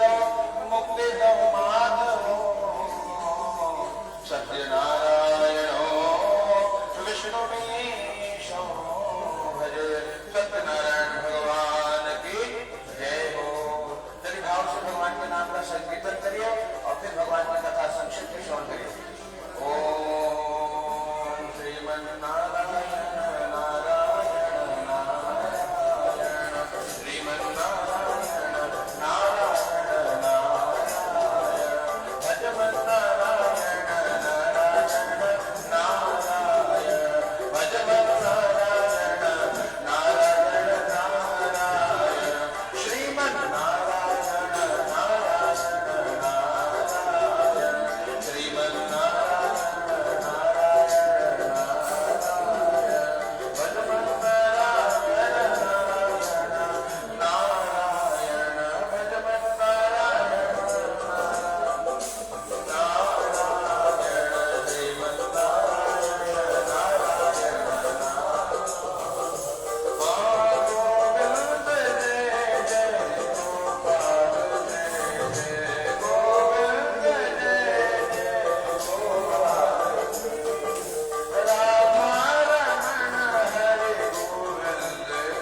दो मुक्ति दो माधवो सत्यनारायणो विष्णुमीशो भज सत्यनारायण भगवान की जय हो। चलिए भाव से भगवान के नाम का संकीर्तन करिए और फिर भगवान की कथा संक्षिप्त में श्रवण करिए। ओम श्रीमन्नारायण नारायण नारायण श्रीमन्नारायण नारायण नारायण भजमन नारायण नारायण नारायण भजमन नारायण नारायण नारायण श्रीमन्नारायण नारायण नारायण श्रीमन्नारायण नारायण नारायण भजमन नारायण नारायण नारायण भजमन नारायण नारायण श्रीमन्नारायण नारायण गोविंद जय जय गोपाल जय जय गोविंद जय जय गोपाल राधा रमण हरे गोविंद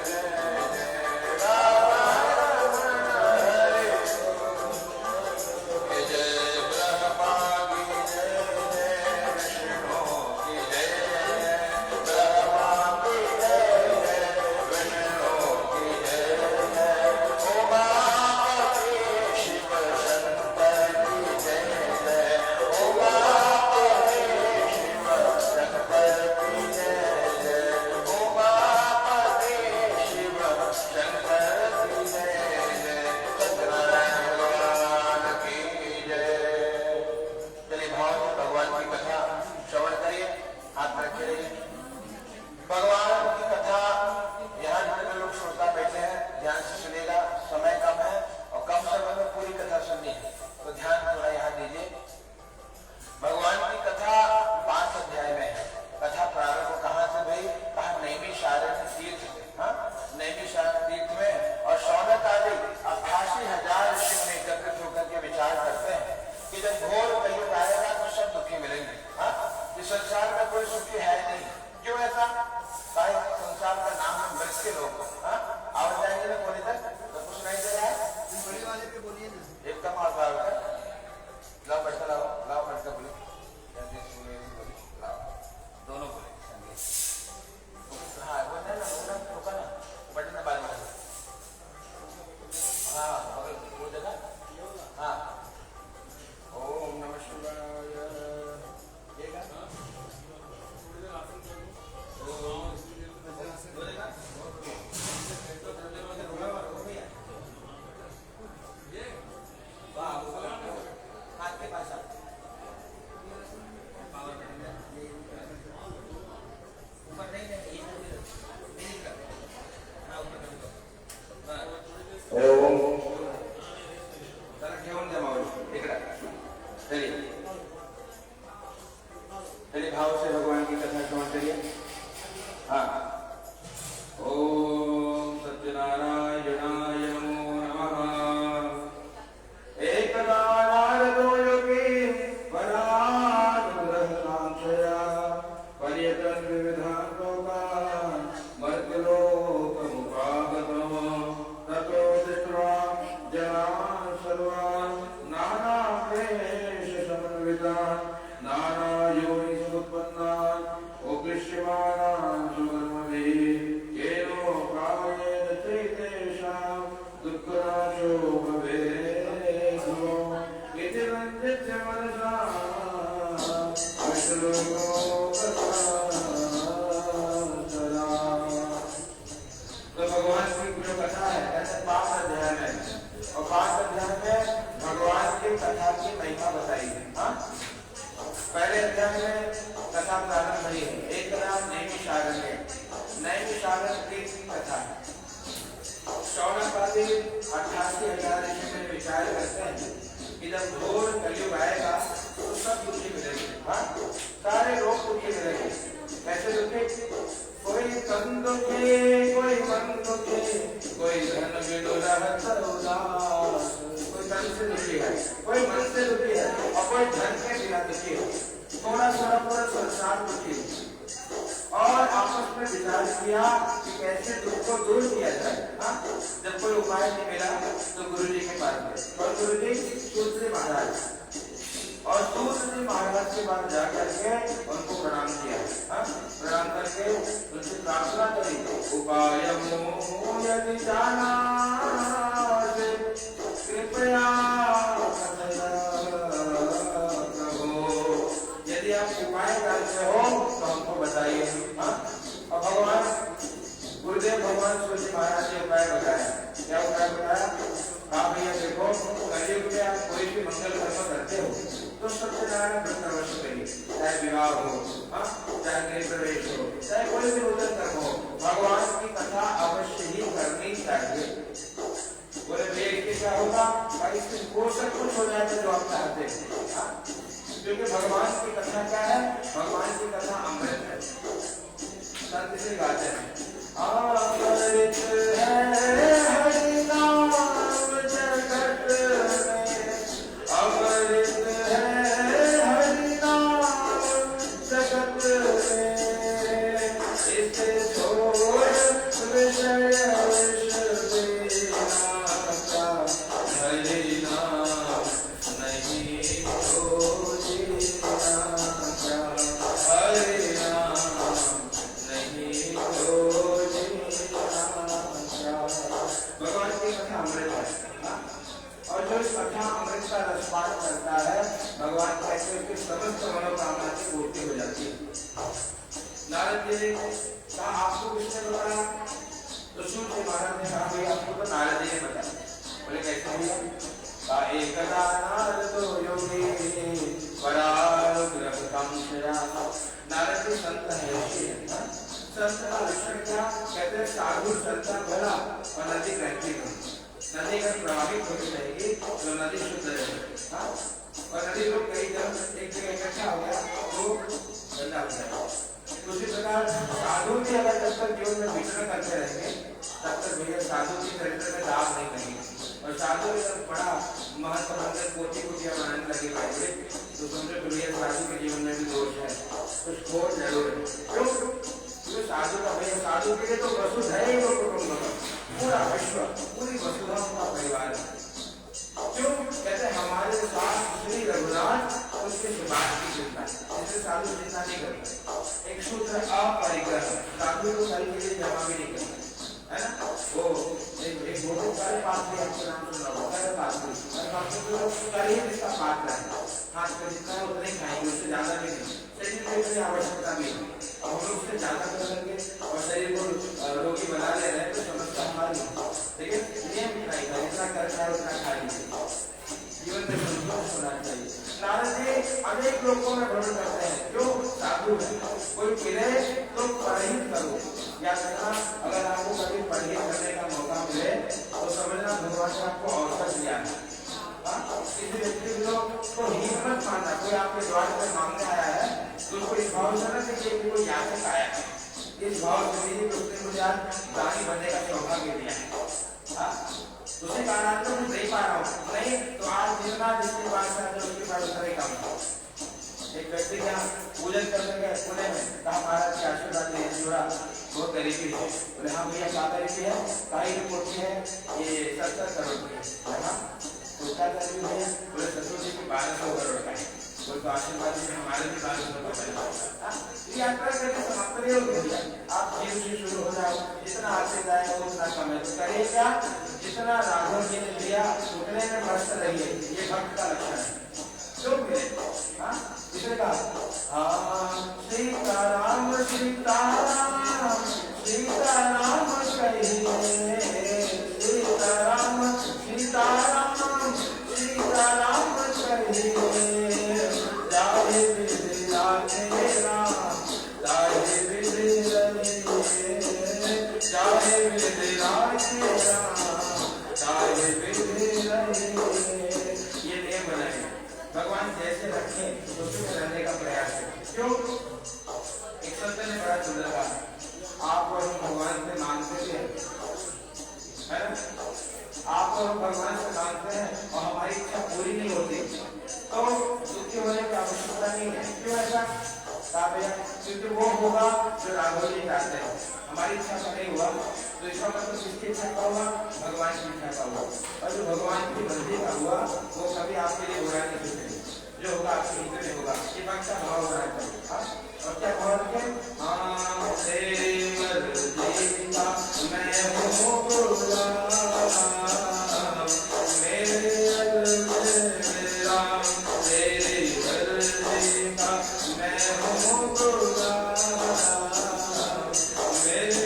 जय जय राधा रमण हरे जय ब्रह्मा की जय जय विष्णु की जय ब्रह्मा की जय जय विष्णु की जय उमापति शिव शंकर की जय जय उमापति शिव शंकर की जय जय उमापति शिव शंकर की जय जय सत्यनारायण भगवान की जय। चलिए भाव से भगवान की कथा श्रवण करिए, हाथ में रखे रहिए। भगवान की कथा यहाँ जितने लोग श्रोता बैठे हैं ध्यान से सुनेगा, समय कम है और कम समय में पूरी कथा सुननी है तो ध्यान थोड़ा यहाँ दीजिए। भगवान की कथा 5 अध्याय में है। कथा प्रारंभ कहाँ से भई? कहा नैमिषारण्य तीर्थ से। हाँ, नैमिषारण्य तीर्थ में और शौनक आदि 88,000 ऋषि में एकत्रित होकर के विचार करते हैं कि जब घोर कलयुग आएगा तो सब दुखी मिलेंगे। हाँ, इस संसार में कोई सुखी है नहीं। क्यों ऐसा? संसार का नाम है मृत्यु लोग। हाँ, आवाज जाएंगे ना बोले तक तो कुछ नहीं दे रहा है। बड़े वाले पे बोलिए ना। एक कम आवाज है। लाओ बैठा लाओ लाओ बैठ कर बोले लाओ दोनों बोले संगीत। हाँ वो ना रुका ना बटन में बाल में हाँ बगल वो जगह हाँ। ओम नमः शिवाय ये का हाथ के पास ऊपर नहीं ओम जरा ठेवून द्या मावली इकडे। चलिए भाव से भगवान की कथा श्रवण करिए। हाँ ओम सत्यनारायणाय नमो नमः। एकदा नारदो योगी वरानुग्रहकांक्षया पर्यटन विविधान् लोकान् मर्त्यलोकमुपागतः। ततो दृष्ट्वा जनान् सर्वान् नानाक्लेशसमन्वितान् नानायोनिसमुत्पन्नान् उपदिश्यमानान् सुकर्मभिः केनोपायेन चैतेषां दुःखनाशो भवेत् इति रञ्जित्य मनसा तो भगवान की जो कथा है ऐसे 5 अध्याय में और 5 अध्याय में भगवान की कथा की महिमा बताई है। हाँ, पहले अध्याय में कथा प्रारंभ हुई है। एक नाम नैमिषारण्य। नैमिषारण्य तीर्थ की कथा है। शौनक आदि 88,000 ऋषि में विचार करते हैं कि जब घोर कलयुग आएगा तो सब दुखी मिलेंगे। हाँ, सारे लोग दुखी मिलेंगे। कैसे दुखी? कोई तन दुखी, कोई मन दुखी, कोई धन बिनु रहत उदास, कोई तन मन से दुखी है, कोई मन से दुखी है और कोई धन के बिना दुखी है। थोड़ा पूरा संसार दुखी है और आपस में विचार किया कि कैसे दुख को दूर किया जाए। हाँ, जब कोई उपाय नहीं मिला तो गुरु जी के पास गए और गुरु जी सूत महाराज और सूत महाराज के पास जा करके उनको प्रणाम किया। हाँ, प्रणाम करके उनसे प्रार्थना करी, उपाय यदि जाना कृपया यदि आप उपाय करते हो तो हमको बताइए। हाँ, और भगवान गुरुदेव भगवान सूर्य महाराज ने उपाय बताया। क्या उपाय बताया? हाँ भैया देखो, कलयुग में आप कोई भी मंगल कर्म करते हो तो सत्यनारायण व्रत अवश्य करिए, चाहे विवाह हो, हाँ, चाहे गृह प्रवेश हो, चाहे कोई भी नूतन कर्म हो, भगवान की कथा अवश्य ही करनी चाहिए। बोले देख के क्या होगा भाई, वो सब कुछ हो जाए जो आप चाहते हैं। क्योंकि भगवान की कथा क्या है? भगवान की कथा अमृत है। संत से गाते हैं अमृत है हरि नाम जगत में, अमृत है हरि नाम जगत में, इसे छोड़ विषय हरि नाम नहीं तो जीना क्या, हरि नाम नहीं तो जीना क्या। भगवान की कथा अमृत है और जो इस कथा अमृत का रसपान करता है, भगवान कहते हैं कि समस्त मनोकामना की पूर्ति हो जाती है। नारद जी ने कहा आपको किसने बताया? तो सूर्य महाराज ने कहा भाई आपको तो नारद जी ने बताया। बोले कैसे भैया? एकदा नारदो योगी परारुग्रहं शया। नारद जी संत है। संत का लक्षण क्या? कहते हैं साधु संत भला और नदी रहती है, नदी अगर प्रवाहित होती रहेगी तो नदी शुद्ध रहेगी। हाँ, और नदी लोग कई जगह एक जगह इकट्ठा हो गया तो गंदा हो जाएगा। उसी प्रकार साधु भी अगर जब तक जीवन में विचरण करते रहेंगे तब तक भैया साधु के चरित्र में दाग नहीं लगेगी। और साधु जब बड़ा महत्व मंदिर कोटि कुटिया बनाने लगे पहले तो समझो भैया साधु के जीवन में भी दोष है, कुछ खोट जरूर है। क्यों? क्योंकि साधु का भैया साधु के लिए तो वसुधैव ही वो कुटुंब, पूरा विश्व, पूरी वसुधा का परिवार है। क्यों? कहते हमारे साथ श्री रघुनाथ उसके सिफारिश की चिंता है, इससे साधु चिंता नहीं करते। एक सूत्र अपरिग्रह, साधु को सारी चीजें जमा भी नहीं करते है ना। वो एक बहुत सारे पात्र आपके नाम सुन रहा होगा, सारे पात्र करीब इसका पात्र है, हाथ में जितना है उतना ही खाएंगे, उससे ज्यादा भी नहीं। शरीर की इतनी आवश्यकता भी नहीं, अब हम लोग उससे ज्यादा कर लेंगे और शरीर को रोगी बना ले रहे हैं तो समस्या हमारी। लेकिन नियम नहीं था, जितना करना है उतना खाएंगे, जीवन में संतोष होना चाहिए। नारद जी अनेक लोगों में भ्रमण करते हैं, जो साधु है, कोई मिले तो परहित करो, या कहना अगर आपको कभी परहित करने का मौका मिले तो समझना भगवान ने आपको अवसर दिया है। किसी व्यक्ति को ही मत मानना, कोई आपके द्वार पर मांगने आया है तो उसको इस भाव से न देखिए कि कोई याचक आया है, इस भाव से नहीं कि उसने मुझे आज दानी बनने का सौभाग्य दिया है, उसी कारण तो मैं नहीं पा रहा हूँ, नहीं तो आज जितना जिसके पास है उसके पास उतना ही काम। एक व्यक्ति का पूजन करने गए पुणे में, कहा महाराज के आशीर्वाद ले जुड़ा, बहुत गरीबी है। बोले हाँ भैया क्या गरीबी है? कई रिपोर्ट है ये 70 करोड़ की है। तो क्या गरीबी है? बोले ससुर जी की 1200 करोड़ का है। बोले तो आशीर्वाद से हमारे भी 1200 का है। यात्रा करके समाप्त नहीं होगी, आप जीव से शुरू हो जाओ, जितना आपसे जाएगा उतना कम है। तो करिए क्या? जितना राघव जी ने दिया उतने में मस्त रहिए, ये भक्त का लक्षण है। क्यों मिले? हाँ, इसे कहा सीताराम सीताराम सीताराम कहिए, सीताराम सीताराम सीताराम कहिए, जाहे विधि राधे राम जाहे विधि रहिए, जाहे विधि राधे राम जाहे विधि रहिए। ये नियम बनाए भगवान जैसे रखे उसी में रहने का प्रयास है। क्यों? एक संत ने बड़ा सुंदर कहा, आप और हम भगवान से मांगते थे है ना, आप और भगवान से मांगते हैं और हमारी इच्छा पूरी नहीं होती तो दुखी होने की आवश्यकता नहीं है। क्यों ऐसा? क्योंकि वो होगा जो राघव जी चाहते हैं, हमारी इच्छा का नहीं हुआ तो इसका मतलब किसकी इच्छा का हुआ? भगवान की इच्छा का हुआ। और जो भगवान की मर्जी का हुआ वो कभी आपके लिए बुरा नहीं सोचेंगे, जो होगा आपके हित में होगा। ये बात का भाव होना चाहिए। और क्या भाव रखें? हाँ तेरी मर्जी का मैं हूँ गुलाम, मेरे राम तेरी मर्जी का मैं हूँ गुलाम, मेरे राम मेरे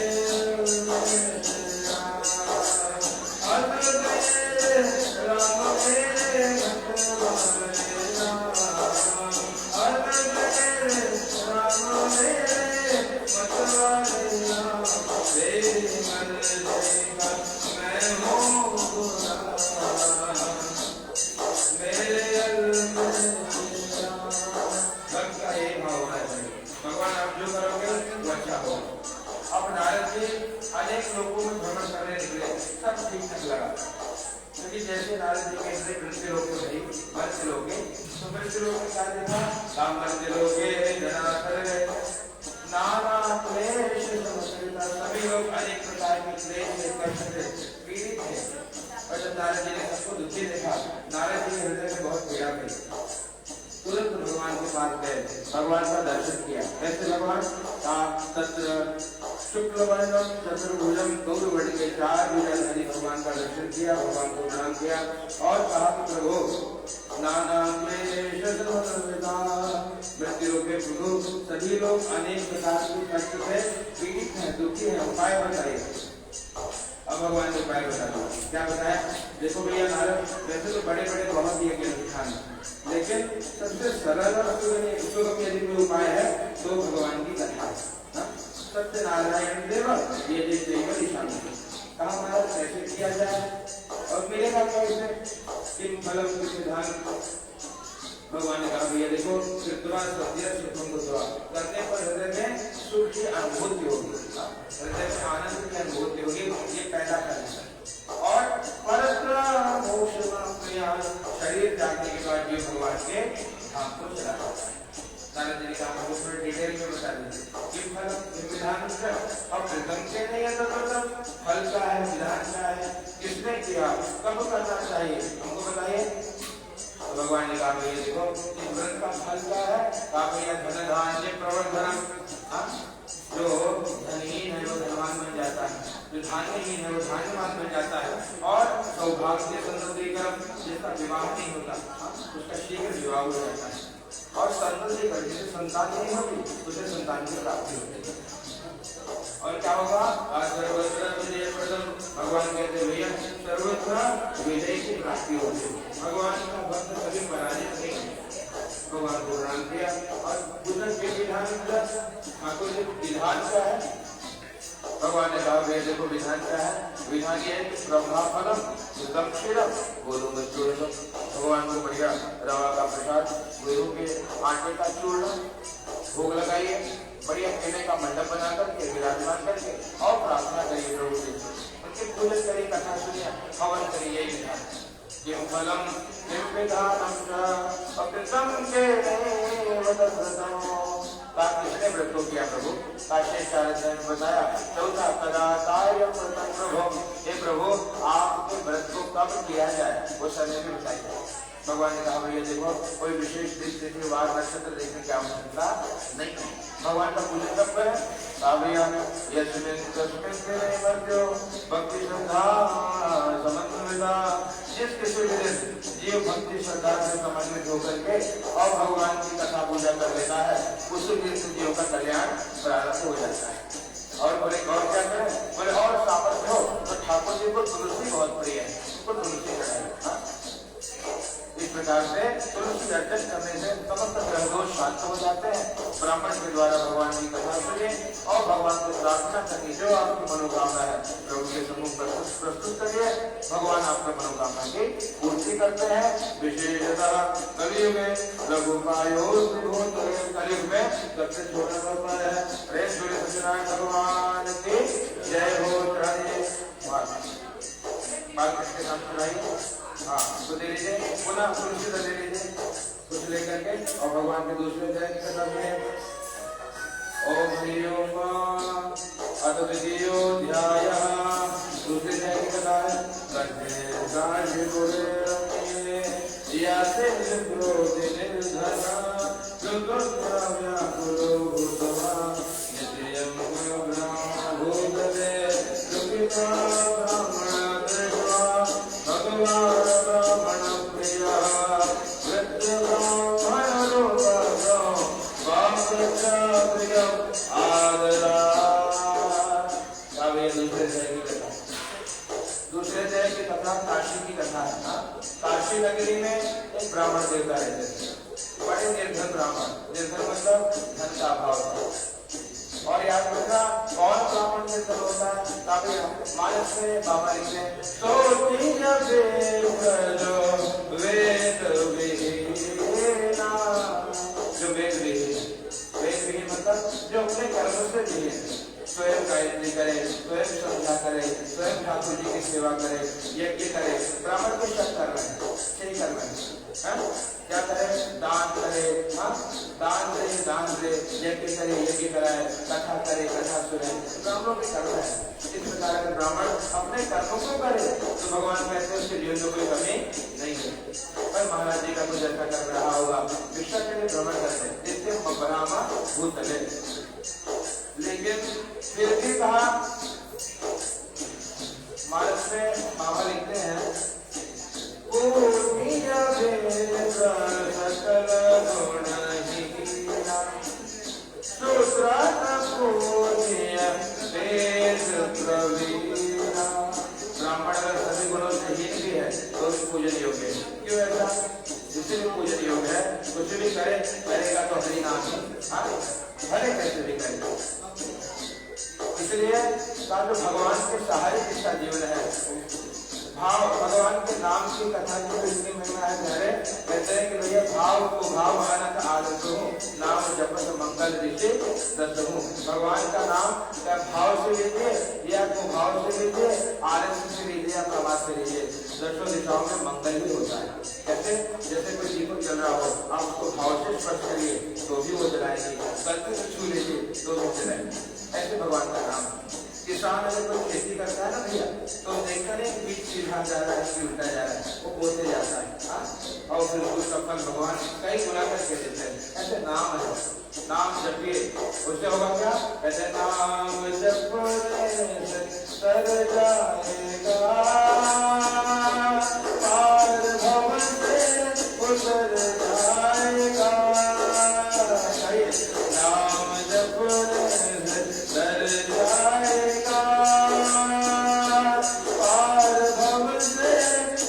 अनेक लोगों में भ्रमण करने निकले, सब ठीक ठाक लगा। क्योंकि जैसे नारद जी के इंद्रिय मृत्यु लोग में गई, मृत्यु लोग में, तो मृत्यु लोग में क्या देखा? राम मृत्यु लोग के जनार्दन गए, नाना क्लेश समस्या, सभी लोग अनेक प्रकार के क्लेश से कष्ट से पीड़ित थे। और जब नारद जी ने सबको दुखी देखा, नारद जी के हृदय में बहुत पीड़ा हुई। तुरंत भगवान के पास गए, भगवान का दर्शन किया। कैसे भगवान? शुक्ल वर्णम चतुर्भुजम गौरवर्ण के 4 भुजाधारी भगवान का दर्शन किया, भगवान को प्रणाम किया और कहा कि प्रभु नाना क्लेश मृत्यु के प्रभु, सभी लोग अनेक प्रकार के कष्ट से पीड़ित हैं, दुखी हैं, उपाय बताइए। अब भगवान ने उपाय बता दिया। क्या बताया? देखो भैया नारद, वैसे तो बड़े बड़े बहुत दिए गए नुकसान, लेकिन सबसे सरल और सुगम यदि कोई उपाय है तो भगवान की कथा है। सत्यनारायण देव ये दिशान कहा महाराज कैसे किया जाए और मिलेगा कैसे? किम फलम विधान। भगवान ने कहा भैया देखो, कृत्वा सत्य सुखम बुद्धवा, करने पर हृदय में सुख की अनुभूति होगी, हृदय में आनंद की अनुभूति होगी, ये पैदा करना है। और परत्र मोक्ष शरीर त्यागने के बाद ये भगवान के धाम को चला जाता है। नारद जी ने कहा थोड़ा डिटेल में बता दीजिए कि फल विधान अब प्रथम के नहीं है तो फल क्या है, विधान क्या है, किसने किया, कब करना चाहिए, हमको बताइए। तो भगवान ने कहा भैया देखो इस व्रत का फल क्या है? कहा भैया धन धान्य प्रवर्धन, जो धनहीन है वो धनवान बन जाता है, जो धान्यहीन है वो धान्यवान बन जाता है, और सौभाग्य संततिकरण, जिसका विवाह नहीं होता उसका शीघ्र विवाह हो जाता है, और संतति कर जिसे संतान नहीं होती उसे संतान की प्राप्ति होती है। और क्या होगा? सर्वत्र विजय, भगवान कहते भैया सर्वत्र विजय की प्राप्ति होती है। भगवान का भक्त कभी पराजित नहीं है। भगवान को प्रणाम किया और बुद्ध के विधान ठाकुर जी विधान क्या है? भगवान ने कहा भैया देखो विधान क्या है? विधान ये है कि ब्रह्मा फलम सुतम क्षीरम गोलू में चूर्ण। भगवान को बढ़िया रवा का प्रसाद, गेहूं के आटे का चूर्ण भोग लगाइए, बढ़िया केले का मंडप बना करके विराजमान करके और प्रार्थना करिए प्रभु से, उनकी पूजन करिए, कथा सुनिए, हवन करिए। यही विधान किम फलम किम विधानम अकृतम के किसने व्रत को किया प्रभु? काशेश्वराचार्य ने बताया चौथा कदा कार्य प्रभु, हे प्रभु आपके व्रत को कब किया जाए वो समय भी बताइए। भगवान ने कहा भैया देखो कोई विशेष दिन तिथि वार नक्षत्र देखने की आवश्यकता नहीं है, भगवान का पूजन कब करें? भैया भक्ति श्रद्धा समन्विता, जिस किसी भी दिन जीव भक्ति श्रद्धा से समन्वित होकर के और भगवान की कथा पूजा कर लेता है उसी दिन से जीव का कल्याण प्रारंभ हो जाता है। और बोले और क्या करें? बोले और सामर्थ्य हो तो ठाकुर जी को तुलसी बहुत प्रिय है, उनको तुलसी चढ़ाइए। इस प्रकार से तुलसी अर्चन करने से समस्त ग्रह दोष शांत हो जाते हैं। ब्राह्मण के द्वारा भगवान की कथा सुनिए और भगवान को प्रार्थना करिए, जो आपकी मनोकामना है प्रभु के सम्मुख प्रस्तुत करिए, भगवान आपकी मनोकामना की पूर्ति करते हैं। विशेषतः कलयुग में लघुपायो कलयुग में सबसे छोटा उपाय है। सत्यनारायण भगवान की जय हो। बाल कट के साथ चढ़ाइए। हाँ तो दे लीजिए, पुनः तुलसी से ले लीजिए, कुछ लेकर के और भगवान के दूसरे जय की कथा में ओम हरिओम अद्वितीयो ध्यायः। दूसरे जय की कथा है कंठे गाढ़े गोरे यासे क्रोधे निर्धना दुर्गा व्याकुलो भूतवा नित्यं ब्रह्म भूतले दुखिता ब्राह्मण देवा भगवान ब्राह्मण प्रिया वृद्धब्राह्मण रूपा वासचार्यम् आदरा। अब ये दूसरे जय की कथा, दूसरे जय की कथा काशी की कथा है ना। काशी नगरी में एक ब्राह्मण देवता रहते थे, बड़े निर्धन ब्राह्मण, निर्धन मतलब धन का अभाव था। और याद रखना कौन ब्राह्मण निर्धन होता है, काफी मानस में बाबा लिखते हैं तो वेद विहीना, जो वेद विहीन मतलब जो अपने कर्म से विहीन, स्वयं गायत्री करे, स्वयं श्रद्धा करे, स्वयं ठाकुर जी की सेवा करे, यज्ञ करे। ब्राह्मण को सब कर रहे हैं, सही कर रहे हैं, क्या करे, दान करे, दान दे, यज्ञ करे, यज्ञ कराए, कथा करे, कथा सुने, ब्राह्मणों के कर्म है। इस प्रकार अगर ब्राह्मण अपने कर्मों को करे तो भगवान कहते हैं उसके जीवन में कोई कमी नहीं है। पर महाराज जी का कुछ ऐसा कर रहा होगा, भिक्षा के लिए भ्रमण करते जिससे ब्राह्मण भूतले, लेकिन फिर भी कहा मानस में बाबा लिखते हैं ब्राह्मण अगर सभी गुणों से हीन भी है तो पूजन योग्य है। क्यों ऐसा? इसलिए पूजन योग्य है, कुछ भी करे करेगा तो हरि नाम ही, भले कैसे भी करेगा। इसलिए जो भगवान के सहारे जिसका जीवन है, भाव भगवान के नाम की कथा की इसकी महिमा है गहरे। कहते हैं कि भैया भाव को भाव अनंत आदत हूँ, नाम जपत मंगल ऋषि दत्त हूँ। भगवान का नाम क्या भाव से लीजिए या को भाव से लीजिए, आलस्य से लीजिए या प्रवास से लीजिए, दसों दिशाओं में मंगल ही होता है। कैसे? जैसे कोई दीपक जल रहा हो, आप उसको भाव से स्पर्श करिए तो भी वो जलाएगी, गलती से छू लीजिए तो भी जलाएगी। ऐसे भगवान का नाम। किसान अगर कोई खेती करता है ना भैया, तो देखकर एक बीज सीधा जा रहा है कि उल्टा जा रहा है, वो बोलते जाता है, और फिर उसका फल भगवान कई गुना करके देते हैं। ऐसे नाम है, नाम जपिए, उससे होगा क्या? कहते नाम जपने से तर जाएगा, पार भव से उतर जाएगा। नाम जपने से तर जाएगा, पार भव से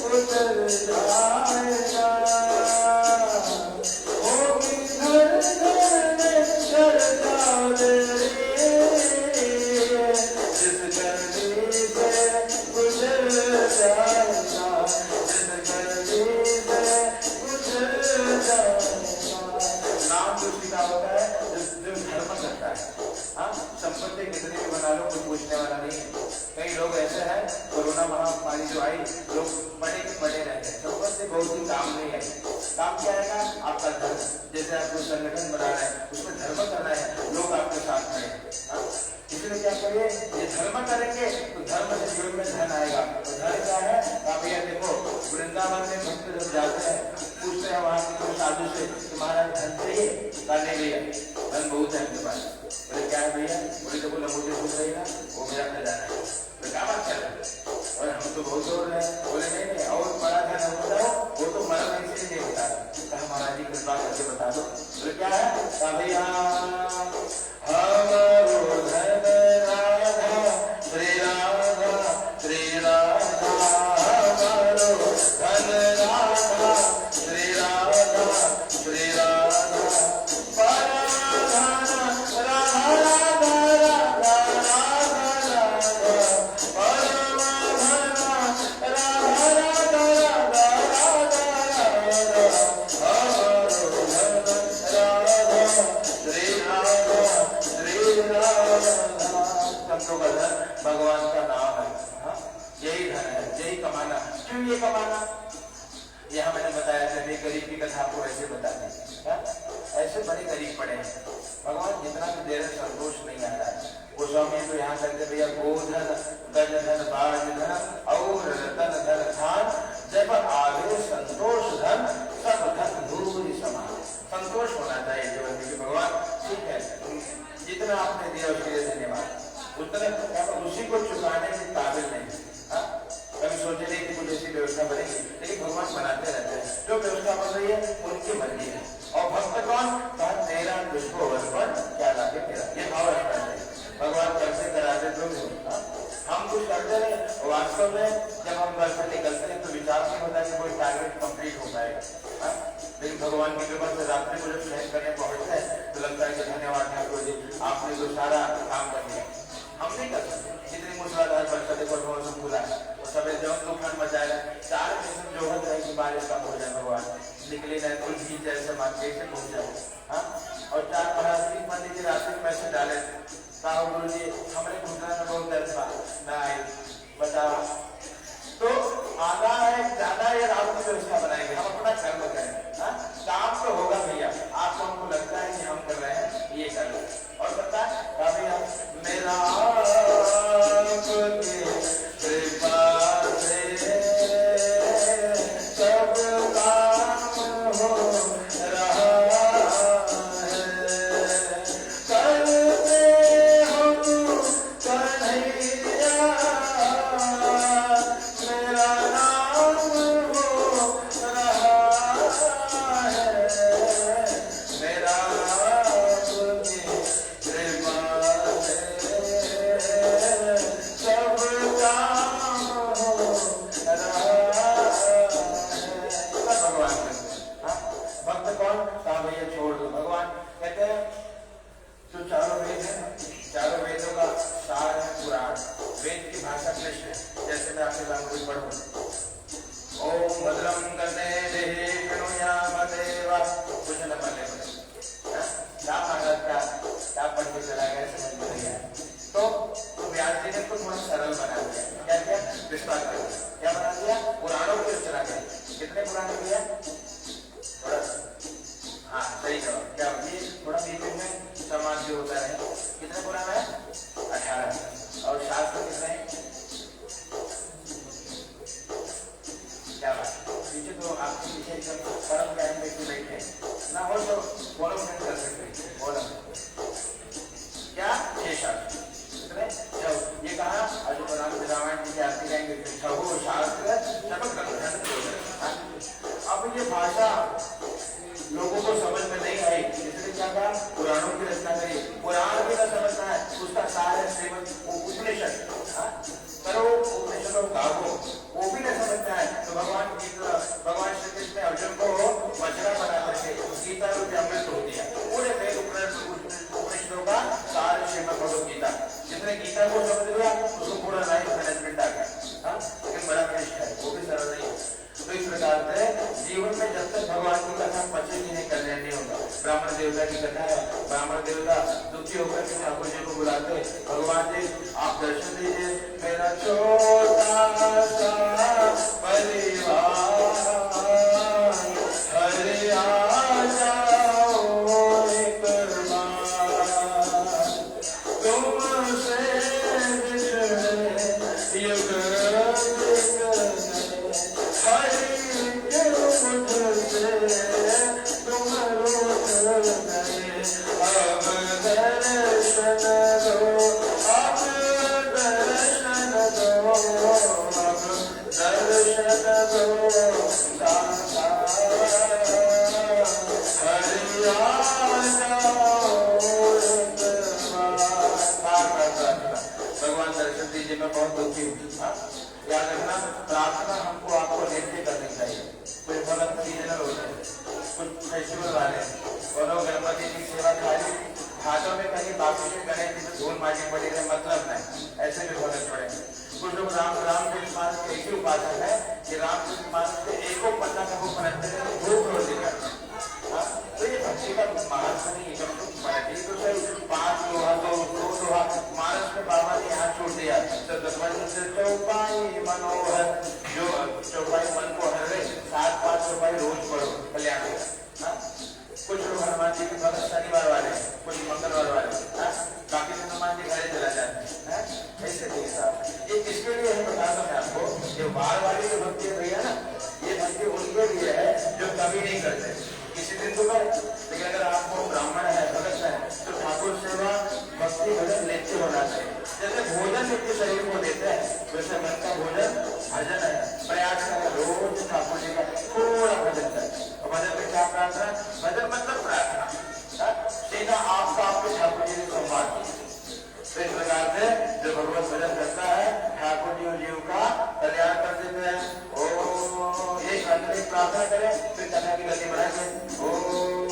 उतर जाएगा। होगी घर घर चर्चा तेरी, जिस गली से गुजर जाएगा, जिस गली से गुजर जाएगा। नाम जो सीधा होता है जो धर्म करता है, संपत्ति कितने भी बना लो कोई पूछने वाला नहीं है। कई लोग ऐसे हैं, कोरोना महामारी जो आई, लोग पड़े रहते हैं, संपत्ति बहुत ही काम नहीं है। काम क्या है? आपका धर्म। जैसे आप कोई संगठन बना रहे हैं, उसमें धर्म करना है, लोग आपके साथ खड़े हैं। इसलिए क्या करिए, ये धर्म करेंगे तो धर्म से जीवन में धन आएगा। तो धन क्या है? आप ये देखो, वृंदावन में भक्त जब जाते हैं, पूछते हैं वहां के साधु से तुम्हारा धन चाहिए, नहीं भैया धन बहुत है आपके पास। बोले क्या है भैया? बोले तो बोला मुझे पूछ रही ना, वो मेरा खजाना है। तो क्या बात कर रहे हैं? और हम तो बहुत जोर रहे हैं। बोले नहीं, और बड़ा धन होता है वो तो मरण ऐसे नहीं होता है। कहा महाराज जी कृपा करके बता दो। बोले क्या है? भैया हमारो धन राधा, श्री राधा, श्री राधा, हमारो धन राधा, श्री राधा, श्री राधा, श्री क्यों ये कमाना? यह मैंने बताया था, गरीब की कथा आपको ऐसे बता दी। ऐसे बड़े गरीब पड़े हैं, भगवान जितना भी दे रहे संतोष नहीं आ रहा है। वो स्वामी तो यहाँ करके भैया गोधन गज धन बाज धन और रतन धन धान, जब आगे संतोष धन सब धन धूल समान। संतोष होना चाहिए जीवन में कि भगवान ठीक है, जितना आपने दिया उसके लिए धन्यवाद, उतने उसी को चुकाने की काबिल नहीं। कभी सोचे नहीं कि कुछ ऐसी व्यवस्था बनेगी, लेकिन भगवान बनाते रहते हैं। जो व्यवस्था बन रही है उनकी मर्जी है। और भक्त कौन? तेरा तुझको अर्पण क्या लागे तेरा, ये भाव रखना चाहिए। भगवान करते कराते तो हम कुछ करते रहे, वास्तव में जब हम घर से निकलते हैं तो विचार नहीं होता कि कोई टारगेट कंप्लीट हो पाएगा। लेकिन भगवान की कृपा से रात्रि को जब शहर करने पहुंचते हैं तो लगता है कि धन्यवाद ठाकुर जी, आपने तो सारा काम कर दिया। हम नहीं कर सकते, जितनी मूसलाधार बरसा देखो मौसम खुला है और सब जब तूफान मचाएगा, चार किस्म जो होता है कि बारिश कम हो जाए, भगवान निकले जाए कुल भी जैसे मार्केट से पहुंच जाए। और चार महाराष्ट्री पंडित जी रात्रि में मैसेज डाले, साहब गुरु जी हमारे घुटना में बहुत दर्द था ना आई बता, तो आधा है ज्यादा ये रात की व्यवस्था बनाएंगे, हम अपना कर्म करें। काम तो होगा भैया, आपको हमको लगता है कि हम कर रहे हैं ये कर लो। और पता है भैया मेरा कृपा से सब काम हो रहा है, करते हो कन्हैया मेरा नाम हो रहा है, मेरा आपकी कृपा से सब काम हो रहा है। भगवान भक्त कौन? कहा भैया छोड़ दो। भगवान कहते हैं जो चारों वेद है, चारों वेदों का सार है पुराण, वेद की भाषा कृष्ण है। जैसे मैं आपके सामने पढ़ूं, ओम भद्रम करते देहे करुणामदेवा, कुछ न पढ़ने पड़े क्या महाराज क्या पढ़ के चला गया समझ में नहीं आया। तो व्यास जी ने तो थोड़ा सरल बना दिया। क्या किया? विस्तार कर दिया। क्या बना दिया? पुराणों की रचना करी। कितने पुराण किया? थोड़ा हाँ सही जवाब। क्या ये थोड़ा बीच में समाज जो होता है, कितने पुराण है? 18। और शास्त्र कितने हैं? क्या बात, पीछे तो आपके पीछे एकदम परम ज्ञान में बैठे ना हो तो बोलो नहीं कर सकते। बोलो क्या? 6 शास्त्र कितने? 6। ये कहा अजो रामायण जी के आते जाएंगे 6 शास्त्र शपथ कर। अब ये भाषा लोगों को समझ में नहीं आई, इसलिए क्या कहा? पुराणों की रचना करिए। पुराण भी न समझना है, उसका सार है श्रीमद् उपनिषद। करो उपनिषदों गावो, वो भी न समझना है तो भगवान श्री कृष्ण ने अर्जुन को मछला बना करके गीता रूप अमृत हो दिया। पूरे वेद उपनिषदों का सार श्रीमद् भगवद गीता। जिसने गीता को समझ लिया उसको पूरा लाइफ मैनेजमेंट आ गया। लेकिन बड़ा कष्ट है, वो भी सरल नहीं है। तो इस प्रकार से जीवन में जब तक भगवान की कथा पचेगी नहीं, कल्याण नहीं होगा। ब्राह्मण देवता की कथा है, ब्राह्मण देवता दुखी होकर के ठाकुर जी को बुलाते, भगवान जी आप दर्शन दीजिए, मेरा छोटा सा परिवार हरे आ जाओ एक बार, तुमसे बिछड़े युग भगवान दर्शन दीजिए, मैं बहुत दुखी हूँ। याद रखना, प्रार्थना हमको आपको लेके करनी चाहिए। कोई भगत सीजनल होते हैं, कुछ फेस्टिवल वाले और लोग गणपति की सेवा खाली हाथों में कहीं बापू के गणेश जी में धूल माटी पड़ी रहे, मतलब नहीं, ऐसे भी भगत पड़े। कुछ लोग रामचरित मानस के एक ही उपासक है कि रामचरित मानस के एको पन्ना का वो पढ़ते हैं, धूप रोज दिखाते। तो ये भक्ति का मानस नहीं है, तो सही 5 लोहा 2 लोहा मानस में बाबा ने यहाँ छोड़ दिया। तो चौपाई मनोहर जो घड़ी प्रार्थना करें, फिर कथा की गति बढ़ाएंगे। ओम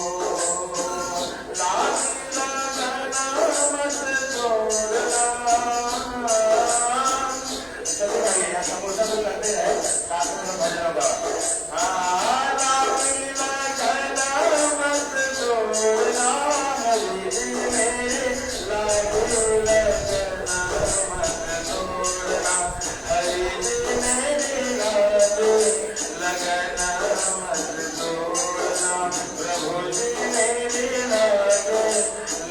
लाख लगना मत छोड़ना। चलिए भाई यहाँ समोसा तो करते रहे, साथ में भजन होगा। हाँ लाख लगना मत छोड़ना, हरि जी मेरे लाख लगना मत छोड़ना, हरि जी मेरे लाख लगना मत छोड़ना, प्रभु जी मेरे लाख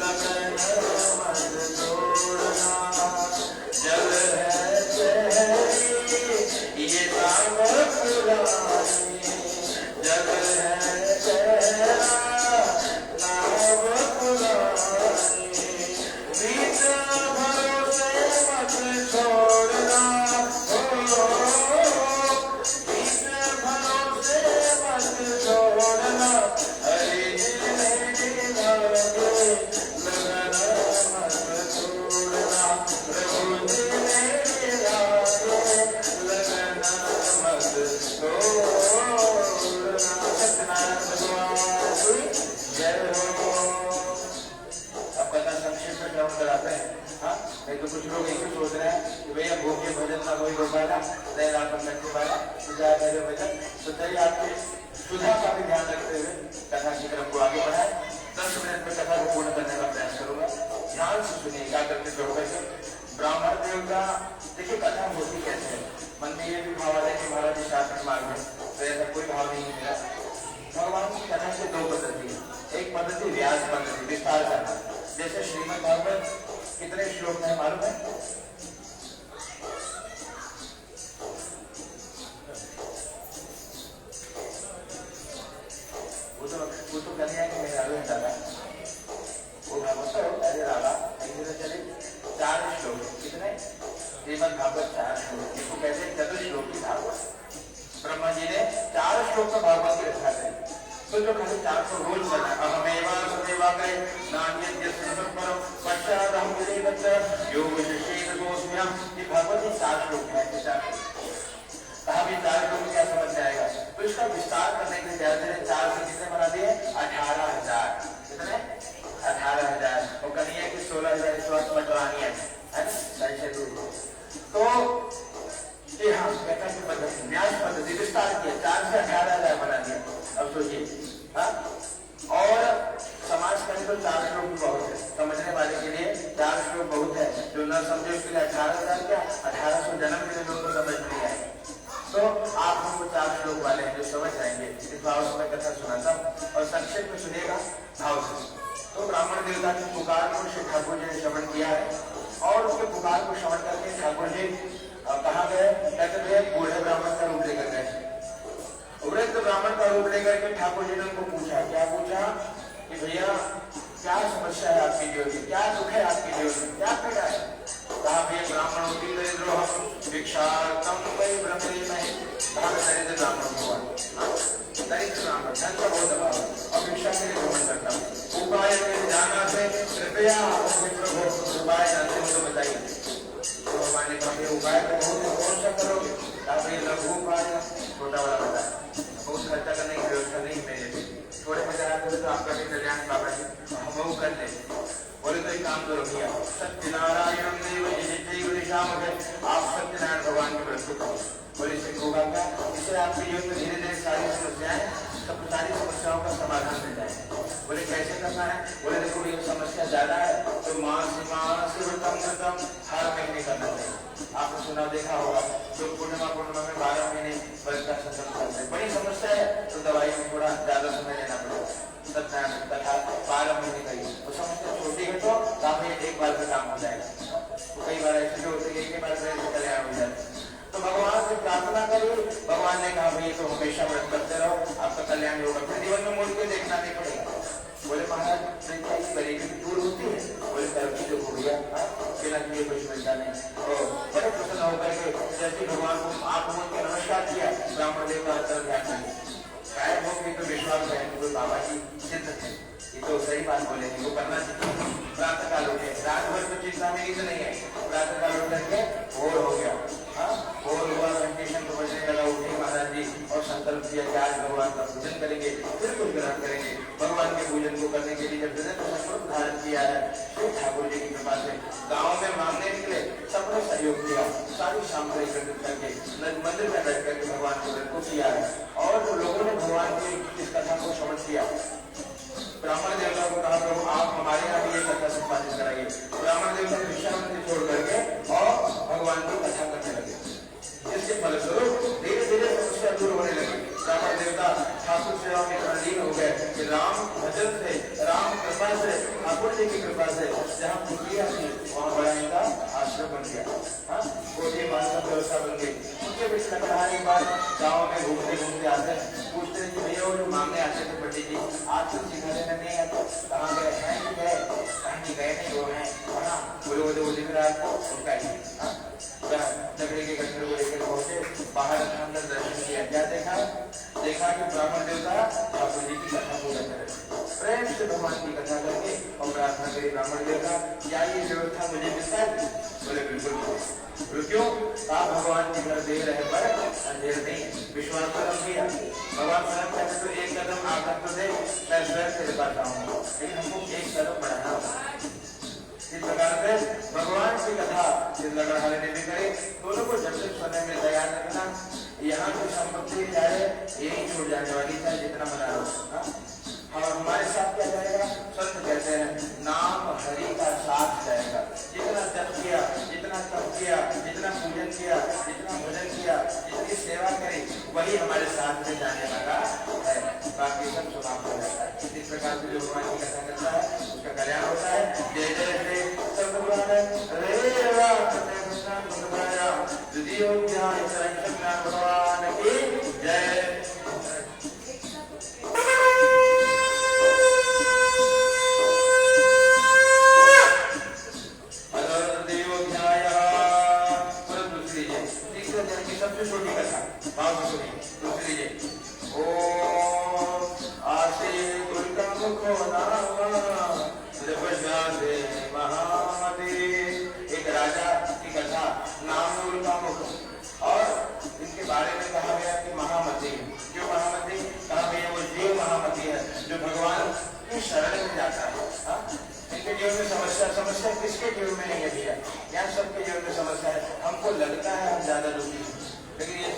लगना मत छोड़ना। जल है चेहरी ये नाम पुरानी, जल है चेहरा नाम पुरानी, बीच भरोसे मत छोड़ना, बीच भरोसे मत छोड़ना, हरि जी मेरे लागे लगना मत छोड़ना, प्रभु जी मेरे लागे लगना मत छोड़ना। सत्यनारायण भगवान की जय हो। अब कथा संक्षेप में श्रवण कराते हैं। हाँ नहीं तो कुछ लोग ऐसे सोच रहे हैं कि भैया भोग के भजन ना कोई हो पाएगा, नहीं रात में बैठने वाला सुझाव मेरे भजन। तो चलिए आपके सुधा का भी ध्यान रखते हुए कथा के क्रम को आगे बढ़ाए। 10 मिनट में कथा को पूर्ण करने का प्रयास करूंगा। ध्यान से सुनिए, एकाग्र करके जोड़कर से। ब्राह्मण देव का देखिए कथा होती कैसे है। मन में ये भी भाव आ है कि महाराज जी शास्त्र मार्ग में, तो ऐसा कोई भाव नहीं है मेरा। भगवान की कथा की 2 पद्धति है। एक पद्धति व्यास पद्धति, विस्तार करना। जैसे श्रीमद् भागवत कितने श्लोक में मालूम है? वो तो कन्या के मेरे आलू डाला, वो भागवत अरे राधा चले 4 श्लोक। कितने? श्रीमद् भागवत 4 श्लोक, इसको कहते हैं चतुश्लोकी भागवत। ब्रह्मा जी ने 4 श्लोक का भागवत की रचना करी। तो जो खाली 400 रोज करना है। अहमेवा सदेवाग्रे नान्यद्यस्मरं पश्चादहं विदेवच योग शिष्येन गोस्म्यहं। ये भागवत के 4 श्लोक हैं। कहा भी 4 श्लोक में क्या समझ में आएगा? तो इसका विस्तार करने के लिए 4 से कितने बना दिए? 18,000। कितने? 18,000। और कन्या की 16,000 इस वक्त बटवानी है ना? तो ये हाँ कथा की पद्धति, न्यास पद्धति विस्तार किया, 4 से 18,000 बना दिया। अब सोचिए, हाँ और समाज का तो 4 श्लोक बहुत है, समझने वाले के लिए 4 श्लोक बहुत है। जो न समझे उसके लिए 18,000 क्या 1800 जन्म के लिए लोगों को समझ नहीं आए। तो आप हमको 4 श्लोक वाले हैं जो समझ जाएंगे। इस भाव से मैं कथा सुनाता हूँ और संक्षेप में सुनिएगा भाव से। तो ब्राह्मण देवता की पुकार को श्री ठाकुर जी ने श्रवण किया है और उसके पुकार को श्रवण करके ठाकुर जी कहाँ गए? कहते थे बूढ़े ब्राह्मण का रूप लेकर गए। वृद्ध ब्राह्मण का रूप लेकर के ठाकुर जी ने उनको पूछा, क्या पूछा कि भैया क्या समस्या है आपकी जीवन में, क्या दुख है आपके जीवन में, क्या पीड़ा है? कहा भैया ब्राह्मण होती दरिद्रो भिक्षार्थम वही ब्रह्मे में दरिद्र ब्राह्मण हुआ, दरिद्र ब्राह्मण धन का बहुत अभाव और भिक्षा के लिए घमंड करता हूँ। उपाय जाना से कृपया प्रभु उपाय जानते मुझे बताइए। तो भगवान ने कहा उपाय तो बहुत कौन सा करोगे? लघु उपाय, छोटा वाला बताया, बहुत खर्चा करने की व्यवस्था नहीं मेरे लिए, थोड़े में कराते तो आपका भी कल्याण बाबा जी हम वो कर ले। बोले तो एक काम करो भैया, सत्यनारायण देव शाम है, आप सत्यनारायण भगवान की व्रत करो। बोले इससे होगा क्या? इससे आपके जीवन में धीरे धीरे सारी समस्याएं, सब सारी समस्याओं का समाधान मिल जाए। बोले कैसे करना है? बोले देखो ये समस्या ज्यादा है तो मास व्रतम हर महीने करना चाहिए। आपने सुना देखा होगा जो पूर्णिमा में 12 महीने व्रत का संकल्प करते हैं। बड़ी समस्या है तो दवाई में थोड़ा ज्यादा समय लेना पड़ेगा। सत्यानारायण कथा 12 महीने का ही, वो समस्या छोटी है तो काफी एक बार का काम हो जाएगा। तो कई बार ऐसे जो होते हैं एक बार कल्याण हो जाता है। तो भगवान से प्रार्थना करिए। भगवान ने कहा भाई तो हमेशा व्रत करते रहो, आपका कल्याण होगा, फिर जीवन में मुड़ के देखना नहीं पड़ेगा। बोले महाराज क्या गरीबी दूर होती है? बोले तरक्की जो हो गया बिना किए कुछ मिलता नहीं। तो बड़े प्रसन्न होकर के जैसे भगवान को आप के नमस्कार किया, ब्राह्मण देव का ध्यान नहीं शायद हो भी तो विश्वास है कि बाबा जी सिद्ध थे, ये तो सही बात बोले वो करना चाहिए। प्रातः काल उठे, रात भर तो चिंता में नींद नहीं है, प्रातः काल उठ करके भोर हो गया, भोर हुआ, कंडीशन तो बजने लगा, उठे महाराज जी और संकल्प किया कि आज भगवान का पूजन करेंगे, फिर कुछ ग्रहण करेंगे। भगवान के पूजन को करने के लिए जब संकल्प धारण किया है, तो ठाकुर जी की कृपा से गाँव में मांगने निकले, सबने सहयोग किया, सारी सामग्री एकत्रित करके मंदिर में बैठ करके भगवान के व्रत को किया है। और लोगों ने भगवान की इस कथा को श्रवण किया। ब्राह्मण देवता को कहा प्रभु आप हमारे यहाँ भी ये कथा संपादित कराइए। ब्राह्मण देवता भिक्षावृत्ति छोड़ करके और भगवान की कथा करने लगे, जिसके फलस्वरूप धीरे धीरे समस्या दूर होने लगी। ब्राह्मण देवता ठाकुर सेवा में लीन हो गए कि राम भजन से, राम कृपा से, ठाकुर जी की कृपा से जहाँ कुटिया थी वहाँ बड़ा इनका आश्रम बन गया। हाँ, कोठी मान का व्यवस्था बन गई। उनके बीच लकड़हारे के बाद गाँव में घूमते घूमते आते हैं, पूछते हैं कि भैया वो जो मांगने आते थे पंडित जी आज तो सिखाने में नहीं आते, कहाँ गए हैं कि गए, कहीं गए नहीं वो हैं, है बोले वो दिख रहा है उनका ही। लकड़ी के गठर को लेकर पहुंचे, बाहर अंदर दर्शन किया, क्या देखा? देखा कि ब्राह्मण देवता ठाकुर जी की कथा पूजा करे, प्रेम से भगवान की कथा करके और प्रार्थना करी ब्राह्मण देवता क्या ये व्यवस्था मुझे मिलता है? बोले बिल्कुल। क्यों? आप भगवान के घर दे रहे पर अंधेर नहीं, विश्वास कर्म किया। भगवान स्वयं कहते तो एक कदम आकर तो दे, मैं स्वयं से पाता हूँ, लेकिन हमको एक कदम बढ़ाना होगा। इस प्रकार से भगवान की कथा जिस लकड़हारे ने भी करी, दोनों को जब तक समय में तैयार रखना। यहाँ की संपत्ति चाहे यही छूट जाने वाली, चाहे जितना बना लो। और हमारे साथ क्या जाएगा? संत कहते हैं नाम हरि का साथ जाएगा। जितना जप किया, जितना तप किया, जितना पूजन किया, जितना भजन किया, जितनी सेवा करी, वही हमारे साथ में जाने वाला है, बाकी सब समाप्त हो जाता है। इस प्रकार से जो भगवान की कथा करता है उसका कल्याण होता है। जय जय जय सब भगवान भगवान की जय। सबसे छोटी कथा भाव से सुनिए, दूसरी लीजिए। ओम आसे दुर्गा मुखो नामा नृपजाते महामते। एक राजा की कथा, नाम दुर्गा मुख, और इनके बारे में कहा गया कि महामती। क्यों महामती? कहा गया वो जीव महामती है जो भगवान की शरण में जाता है। इनके जीवन में समस्या किसके जीवन में नहीं है भैया? यहाँ सबके जीवन में समस्या है। हमको लगता है हम ज्यादा दुखी हैं, लेकिन ये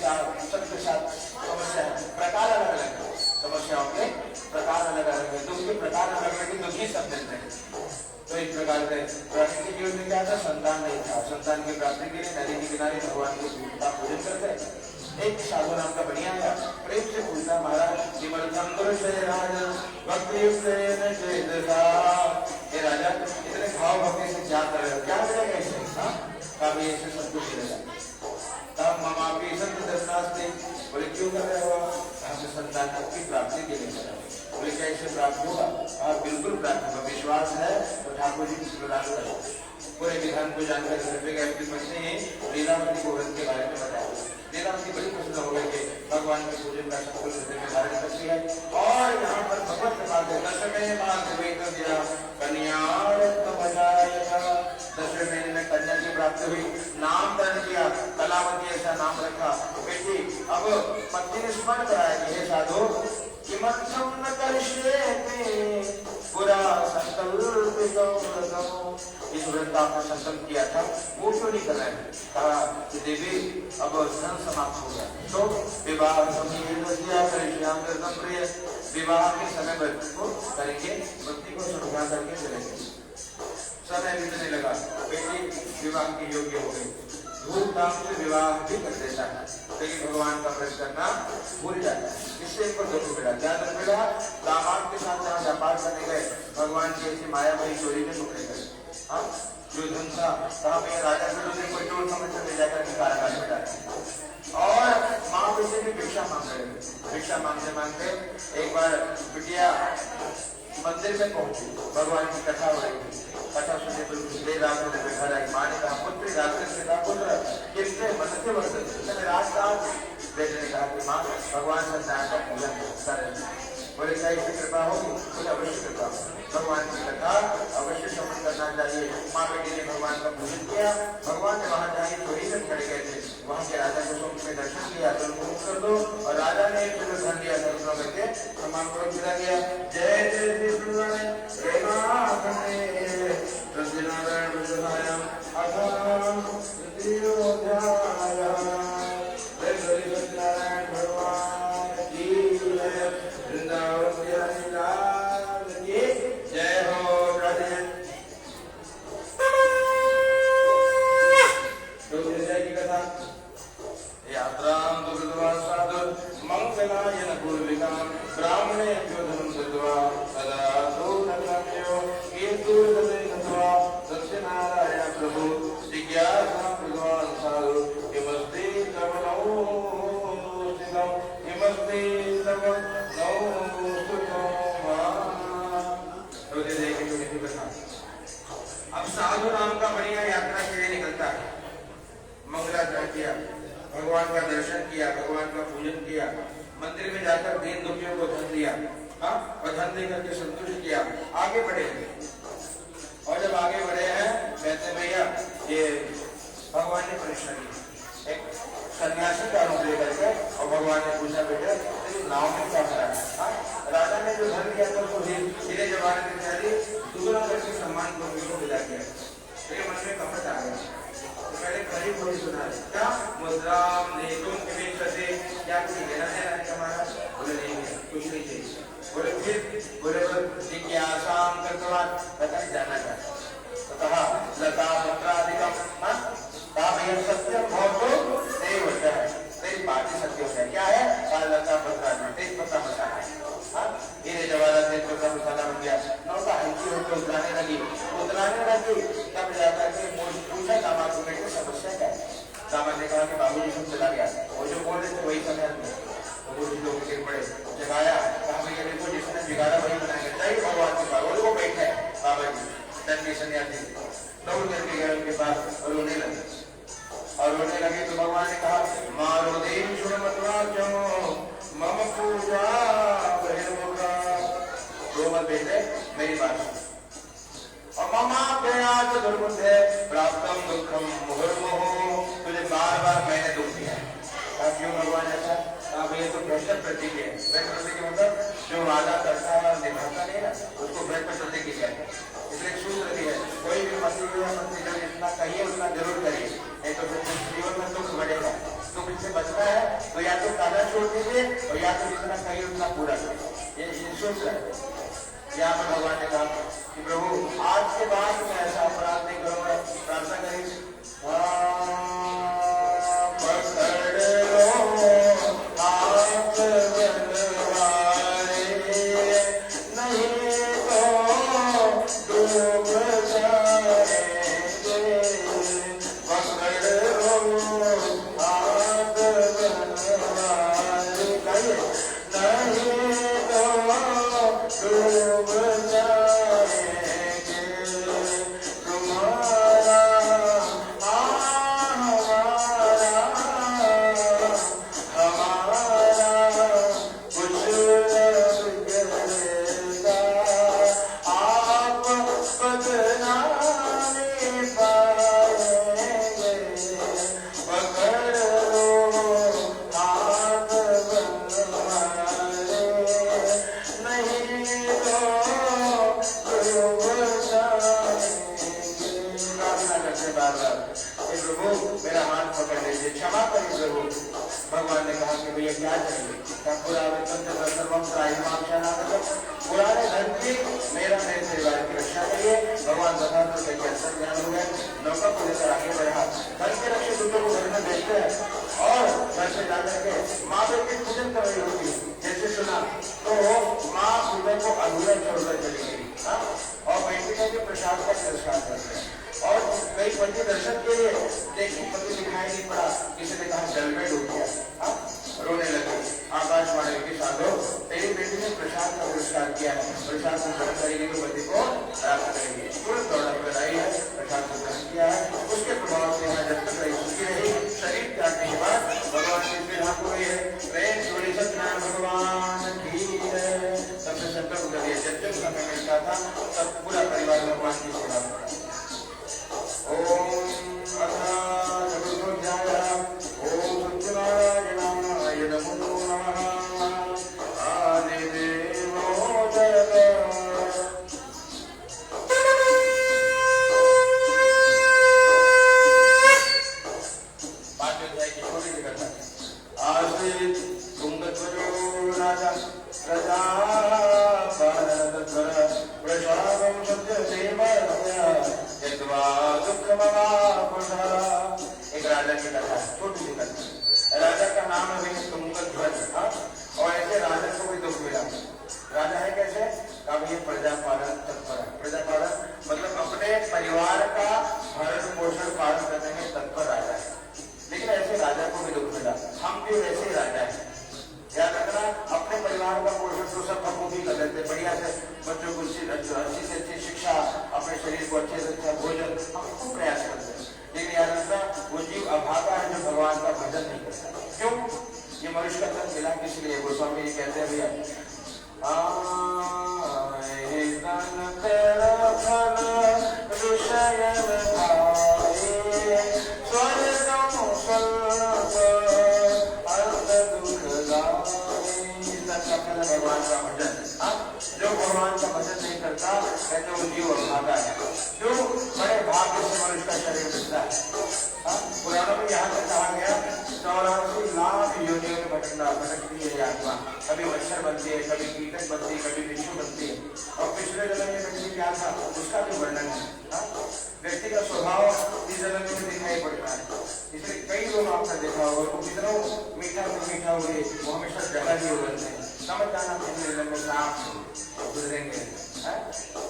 सबके साथ समस्या है, प्रकार अलग अलग है, समस्याओं के प्रकार अलग अलग है, दुख के प्रकार अलग अलग है, दुखी सब मिलते हैं। तो इस प्रकार से प्राणी के जीवन में क्या था? संतान नहीं था। संतान की प्राप्ति के लिए नदी के किनारे भगवान का पूजन करते। एक साधु नाम का बढ़िया है, प्रेम से पूछता महाराज ये राजा इतने भाव भक्ति से क्या कर रहे हो, क्या करेगा इसे? कभी ऐसे सब कुछ मिलेगा। तब मामा आपकी संत दर्शनास्ते, बोले क्यों कर रहे हो? हमसे संतान की प्राप्ति के लिए कर रहे हो। बोले क्या इसे प्राप्त होगा? और बिल्कुल प्राप्त होगा, विश्वास है तो ठाकुर जी की प्रदान करो। पूरे विधान को जानकर लीलावती गोविंद के बारे में बताया। लीलावती बड़ी प्रसिद्ध हो गई कि भगवान के पूजन का संकल्प हृदय में धारण करती है। और यहाँ पर भगवत कृपा से 10वें महीने में कन्या की प्राप्ति हुई, नामकरण किया, कलावती ऐसा नाम रखा। बेटी अब पत्नी ने स्मरण कराया कि हे साधु किमर्थम न करिष्ये बुरा संकल्प, इस व्रत का आपने संकल्प किया था वो क्यों नहीं कर रहे हैं? कहा कि देवी अब धन समाप्त हो गया, तो विवाह विवाह के समय व्रत को करेंगे, व्यक्ति को सुरक्षा करके चलेंगे। समय बीतने लगा, बेटी विवाह की योग्य हो गई, धूमधाम से विवाह भी कर देता है, लेकिन भगवान का व्रत करना भूल जाता है। इससे इनको दुख मिला। क्या दुख मिला? दामाद के साथ जहाँ व्यापार करने गए, भगवान की ऐसी मायामयी चोरी में पकड़े गए। हाँ, जो धन था कहा भैया राजा से कोई चोर समझ कर ले जाकर के कारागार में डाले। और माँ बेटे भी भिक्षा मांग रहे थे। भिक्षा मांगते मांगते एक बार बिटिया मंदिर में पहुंची, भगवान की कथा हो रही थी। कथा सुनने पर रात में बैठा रही। माँ ने कहा पुत्र राजन से कहा पुत्र किसने मनसे वर्षन राजदास। बेटे ने कहा कि माँ भगवान सत्यानारायण का पूजन कर बोले क्या इसकी कृपा होगी? बोले अवश्य कृपा। भगवान की कथा अवश्य श्रवण करना चाहिए। माँ बेटी ने भगवान का पूजन किया। भगवान ने वहां जाके चोरी में खड़े गए थे, वहां के राजा को स्वप्न में दर्शन किया तो उनको मुक्त कर दो। और राजा ने एक धन दिया था, उसमें करके सम्मान पूर्वक विदा किया। जय जय श्री कृष्ण सत्यनारायण बुद्धहायम अथाम तृतीयोऽध्यायः। जय श्री सत्यनारायण भगवान की जय। वृंदावन बिहारी लाल की जय हो। राधे तो जय की कथा यात्रां दुर्गवा साधु मंगलायन पूर्विकां ब्राह्मणेभ्यो धनं दत्त्वा सदा सोनकाम्यो कीर्तुर्दते नत्वा सत्यनारायण प्रभु जिज्ञासां भगवान् साधु किमस्ति तव नौस्तिकं किमस्ति तव नौस्तिकं तो जय की छोटी सी कथा। अब साधु नाम का बढ़िया यात्रा के लिए निकलता है। मंगलाचरण किया, भगवान का दर्शन किया, भगवान का पूजन किया, मंदिर में जाकर दीन दुखियों को धन दिया, और धन देकर के संतुष्ट किया, आगे बढ़े। और जब आगे बढ़े हैं कहते भैया ये भगवान ने परीक्षा की। एक सन्यासी का रूप लेकर के और भगवान ने पूछा बेटे तेरी नाव में क्या करा है? राजा ने जो धन दिया था उसको धीरे जमाने में चली दुगना करके सम्मान को विदा किया। मेरे मन में कपट आ गया। पहले करीब थोड़ी सुना है क्या मुद्राम नेतुम किमेशते, क्या कुछ लेना है हमारा? बोले नहीं है, कुछ नहीं चाहिए। बोले फिर बोले जिज्ञासां कृतवान्, बताइए जानना चाहता। तो कहा लता पत्रादिकं, कहा भैया सत्यम भवतु देव है, तेरी बात ही सत्य है। क्या है? कहा लता पत्रादि, तेज पत्ता मसाला है। धीरे जवाहर तेज पत्ता मसाला बन गया। नौका हल्की होकर उतराने लगी, तब जाकर के पूछा दामाद को बेटे समस्या क्या है? दामाद ने कहा कि बाबूजी सब चला गया, वो जो बोल रहे थे वही समय में बाबूजी लोग गिर पड़े, जगाया, कहा भैया देखो जिसने बिगाड़ा वही बनाएंगे। जय भगवान के पास वो बैठे बाबा जी दंडी सन्यासी दौड़ करके गए उनके पास और रोने लगे। और रोने लगे तो भगवान ने कहा मारो देव सुन मतवा क्यों मम पूजा बहिर्मुखा, रो मत बेटे मेरी बात सुन। और ममा प्रयास दुर्बुद्धे प्राप्तम दुखम मुहुर्मुहु, तुझे बार बार मैंने दुख दिया। क्यों भगवान ऐसा? भैया तो भ्रष्ट प्रतीक है। भ्रष्ट प्रतीक मतलब जो वादा करता है और निभाता नहीं ना, उसको भ्रष्ट प्रतीक कहते हैं। इसलिए सूत्र भी है, कोई भी मंत्री जब जितना कहिए उतना जरूर करिए, नहीं तो फिर जीवन में दुख बढ़ेगा। दुख से बचना है तो या तो ताला छोड़ दीजिए और या तो जितना कहिए उतना पूरा करिए। ये सूत्र है। यहाँ पर भगवान ने कहा कि प्रभु आज के बाद मैं ऐसा अपराध नहीं करूंगा। प्रार्थना करेंगे भगवान ने कहा कि भैया क्या चाहिए? पुराने धन की मेरा मेरे परिवार की रक्षा करिए। भगवान बता तो कई अवसर ज्ञान हो गए, नौका को लेकर आगे बढ़ा। धन के रक्षे दूतों को घर में भेजते हैं और घर से जाकर के माँ बेटी पूजन कर रही होती है। जैसे सुना तो माँ सुबह को अधूरा छोड़कर चली गई और बेटी ने भी प्रसाद का तिरस्कार कर दिया। और कई पति दर्शन के लिए लेकिन पति दिखाई नहीं पड़ा, किसी ने कहा जल में डूब गया, रोने लगे। आकाशवाणी के साधो तेरी बेटी ने प्रसाद का पुरस्कार किया है, प्रसाद को ग्रहण करेगी तो पति को प्राप्त करेगी। तुरंत दौड़ा कर आई है, प्रसाद को ग्रहण किया है। उसके प्रभाव से यहाँ जब तक रही सुखी रही। शरीर त्यागने के बाद भगवान की धाम हो गई है। प्रेम भगवान की समय में लिखा था, तब पूरा परिवार भगवान की सेवा करता। ओम चतुर्थोध्याय ओम सत्यनारायणाय नमो नमः। आदिदेवो पाठ्योध्याय की छोटी सी कथा। आसीत तुंगध्वजो राजा प्रजापतिर्भर प्रजापं सत्यदेवस्य यद्वा दुःखमवापुषः। एक राजा की कथा है, छोटी सी कथा। राजा का नाम है तुंगध्वज। और ऐसे राजा को भी दुख मिला। राजा है कैसे? कभी प्रजापालन तत्पर है। प्रजापालन मतलब अपने परिवार का भरण पोषण पालन करने में तत्पर राजा है। लेकिन ऐसे राजा को भी दुख मिला। हम भी वैसे राजा है। याद रखना, अपने परिवार का पोषण तो सब हम भी कर लेते, बढ़िया से बच्चों को अच्छी से अच्छी शिक्षा, अपने शरीर को अच्छे से अच्छा भोजन, हम खूब प्रयास करते हैं। लेकिन याद रखना, वो जीव अभागा है जो भगवान का भजन नहीं करता। क्यों? ये मनुष्य का तन मिला किसलिए? गोस्वामी जी कहते हैं भैया, भगवान का भजन। जो भगवान का भजन नहीं करता कहते वो जीव अभागा है। जो बड़े भाग्य से मनुष्य का शरीर मिलता है। पुराणों में यहाँ तक कहा गया 84 लाख योनियों में भटकती है आत्मा। कभी मच्छर बनती है, कभी कीटक बनती है, कभी बिच्छू बनती है। और पिछले जन्म में व्यक्ति क्या था उसका भी वर्णन है। व्यक्ति का स्वभाव इस जन्म में दिखाई पड़ता है। इसलिए कई लोग आपने देखा होगा वो कितना मीठा हुए वो हमेशा जगह ही हो जाते हैं। समझ जाना पिछले जन्म में सांप गुजरेंगे।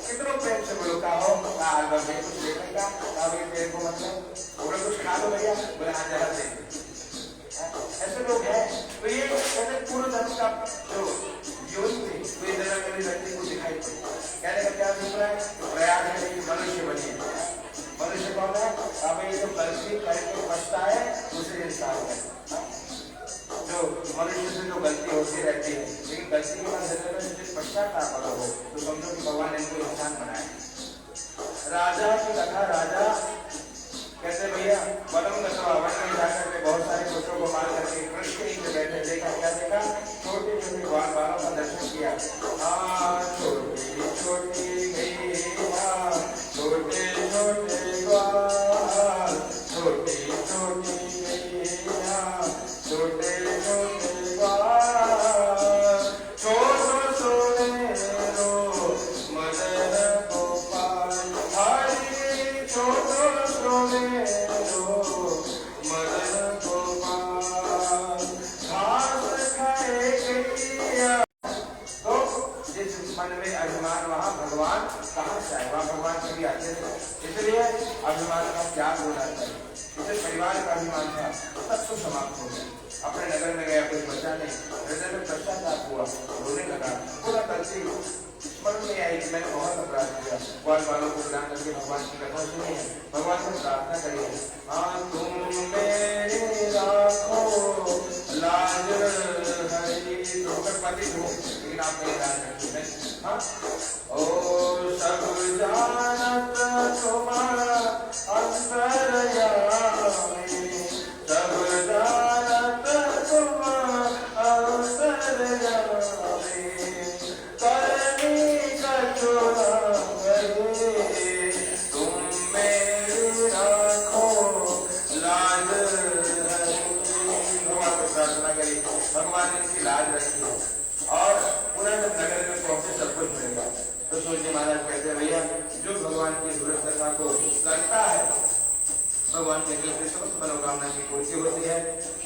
कितनों प्रेम से बोलो का हो कुछ देखने का तेरे को मतलब बोले कुछ खा लो भैया, बोले हाँ जहर देंगे। ऐसे लोग हैं। तो ये पूर्व जन्म का जो योनि थी तो ये जन्म में व्यक्ति को दिखाई पड़ी। कहने का क्या दिख रहा है? प्रयास है कि मनुष्य बनिए। मनुष्य कौन है? अब ये जो गलती करके बचता है उसे इंसान है। जो मनुष्य से जो गलती होती रहती है, लेकिन गलती के बाद पश्चाताप अगर हो तो समझो कि भगवान ने इनको इंसान बनाया। राजा की कथा। राजा कहते भैया वनम गतवा, वन में जाकर के बहुत सारे पशुओं को मार करके कृष्ण के नीचे बैठे। देखा क्या देखा? छोटे छोटे बालों का दर्शन किया। छोटी छोटी गैया, छोटे छोटे बाल, छोटी छोटी गैया, छोटे छोटे बाल, छोटो सुनेरो मदन गोपाल। हरि छोटो सुनेरो मदन गोपाल, घास खाए गैया। तो जिस मन में अभिमान वहाँ भगवान कहाँ से आए? वहाँ भगवान कभी आते नहीं। इसलिए अभिमान का त्याग होना चाहिए। इसे परिवार का अभिमान था सब कुछ समाप्त हो गया। अपने नगर में गया, कुछ बचा नहीं, हृदय में पश्चाताप हुआ, रोने लगा। पूरा गलती स्मरण में आई कि मैंने बहुत अपराध किया। ग्वाल वालों को बुला करके भगवान की कथा सुनी है, भगवान से प्रार्थना करिए। हाँ तुम मेरे राखो लाज हरि, तुमकर पति हूँ लेकिन आप मेरे लाज रखिए। हाँ ओ सब जानत तुम्हारा अंतर्यामी, सब जानत तुम अंतर्यामी, करनी कछुआ करे, तुम मेरी राखो लाज हरि। भगवान को प्रार्थना करी, भगवान ने इसकी लाज रखी। और पुनः जब नगर में पहुंचे सब कुछ मिलेगा। तो सूर्य महाराज कहते हैं भैया जो भगवान की जरूरत कथा को करता है भगवान के समस्त मनोकामना की पूर्ति होती है।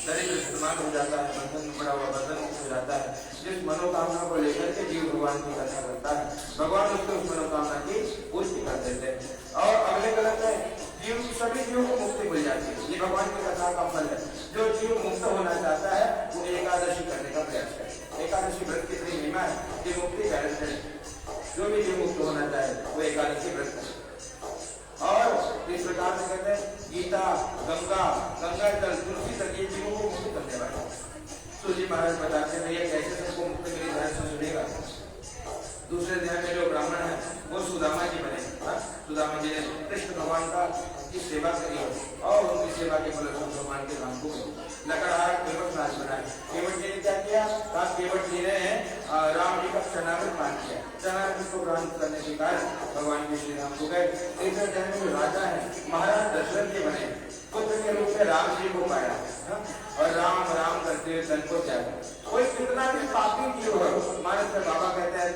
दरिद्र धनवान हो जाता है, बंधन में पड़ा हुआ बंधन मुक्त हो जाता है। जिस मनोकामना को लेकर के जीव भगवान की कथा करता है भगवान उसको उस मनोकामना की पूर्ति कर देते हैं। और अगले कलम में जीव सभी जीवों को मुक्ति मिल जाती है। ये भगवान की कथा का फल है। जो जीव मुक्त होना चाहता है वो एकादशी करने का प्रयास करे। एकादशी व्रत की इतनी महिमा है कि मुक्ति गारंटी है। जो भी जीव मुक्त होना चाहे वो एकादशी व्रत करे। और इस प्रकार से कहते हैं गीता, गंगा जल, तुलसी तक ये जीवों को मुक्त करने वाले। सूर्य महाराज बताते हैं ये कैसे सबको मुक्त मिली, ध्यान से सुनेगा। दूसरे ध्यान में जो ब्राह्मण सेवा करी और उनकी सेवा के फलस्वरूप भगवान के नाम को लकड़हारा केवट राज बनाए। केवट जी ने क्या किया? केवट जी ने राम जी का शरणागत मान किया। शरणागत को ग्रहण करने के कारण भगवान के श्री राम को गए। तीसरे जन्म में राजा है, महाराज दशरथ के बने, पुत्र के रूप में राम जी को पाया और राम राम करते हुए तन को त्यागा। कोई कितना भी पापी जीव हो, हमारे से बाबा कहते हैं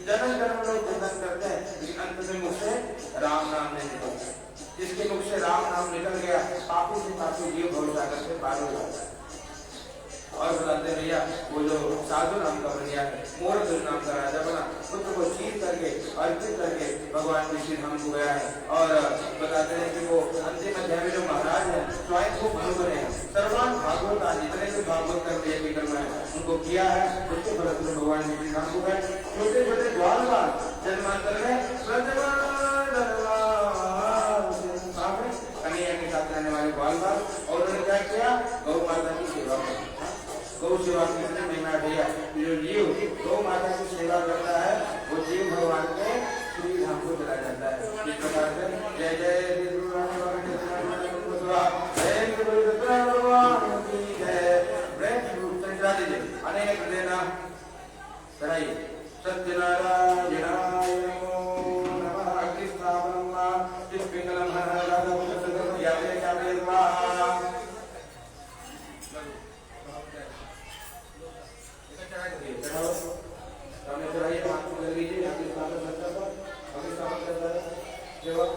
जन्म जन्म लोग चिंतन करते हैं लेकिन अंत में मुख से राम नाम नहीं निकलता। जिसके मुख से राम नाम निकल गया पापी से पापी जीव भवसागर से पार हो जाता है। और बताते भैया वो जो साधु नाम का बनिया है, मोरध्वज नाम का राजा बना, पुत्र को चीर करके अर्पित करके भगवान के श्री राम को गया है। और बताते हैं कि वो अंतिम अध्याय में जो महाराज है स्वयं को गुरु बने हैं। सर्वान भागवत आज जितने भी भागवत कर दिए विक्रम है उनको किया है, उसके फलस्वरूप भगवान के श्री राम को गए। छोटे छोटे ग्वाल जन्मांतर में कन्हैया के साथ रहने वाले ग्वाल और उन्होंने क्या किया? गौ माता की सेवा की। गौ सेवा की महिमा भैया, जो जीव गौ माता की सेवा करता है वो जीव भगवान के श्री धाम को चला जाता है। इस प्रकार से जय जय अनेक देना चढ़ाइए। सत्यनारायणाय नमः। अग्निस्थापनम पिंगलम चढ़ाइए, हाथ में कर लीजिए। अग्निस्थापन करता पर अग्निस्थापन करता है सेवक।